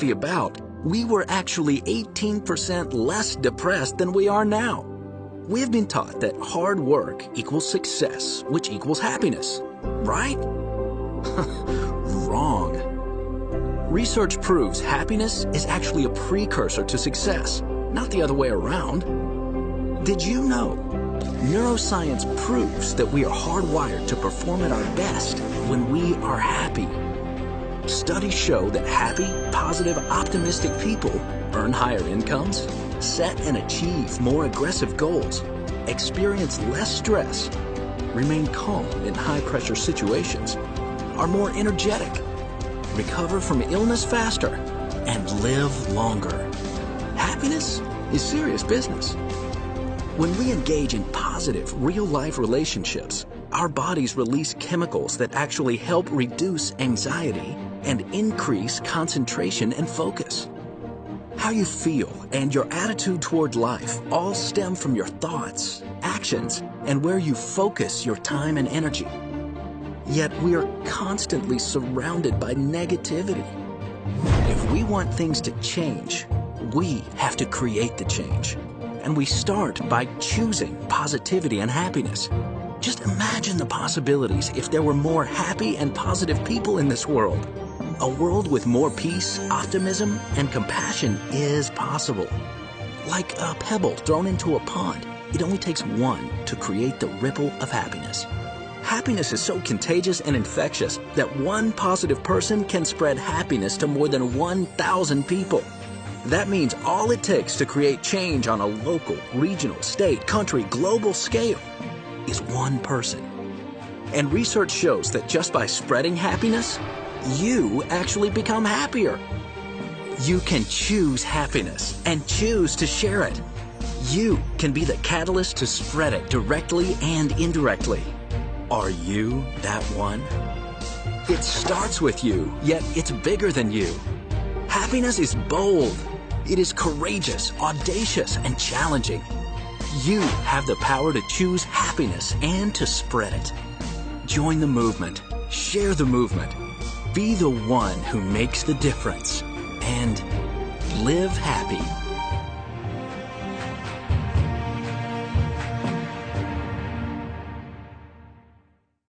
50 about, we were actually 18% less depressed than we are now. We have been taught that hard work equals success, which equals happiness, right? Wrong. Research proves happiness is actually a precursor to success, not the other way around. Did you know? Neuroscience proves that we are hardwired to perform at our best when we are happy. Studies show that happy, positive, optimistic people earn higher incomes, set and achieve more aggressive goals, experience less stress, remain calm in high-pressure situations, are more energetic, recover from illness faster, and live longer. Happiness is serious business. When we engage in positive, real-life relationships, our bodies release chemicals that actually help reduce anxiety and increase concentration and focus. How you feel and your attitude toward life all stem from your thoughts, actions, and where you focus your time and energy. Yet we are constantly surrounded by negativity. If we want things to change, we have to create the change. And we start by choosing positivity and happiness. Just imagine the possibilities if there were more happy and positive people in this world. A world with more peace, optimism, and compassion is possible. Like a pebble thrown into a pond, it only takes one to create the ripple of happiness. Happiness is so contagious and infectious that one positive person can spread happiness to more than 1,000 people. That means all it takes to create change on a local, regional, state, country, global scale is one person. And research shows that just by spreading happiness, you actually become happier. You can choose happiness and choose to share it. You can be the catalyst to spread it directly and indirectly. Are you that one? It starts with you, yet it's bigger than you. Happiness is bold. It is courageous, audacious, and challenging. You have the power to choose happiness and to spread it. Join the movement. Share the movement. Be the one who makes the difference. And live happy.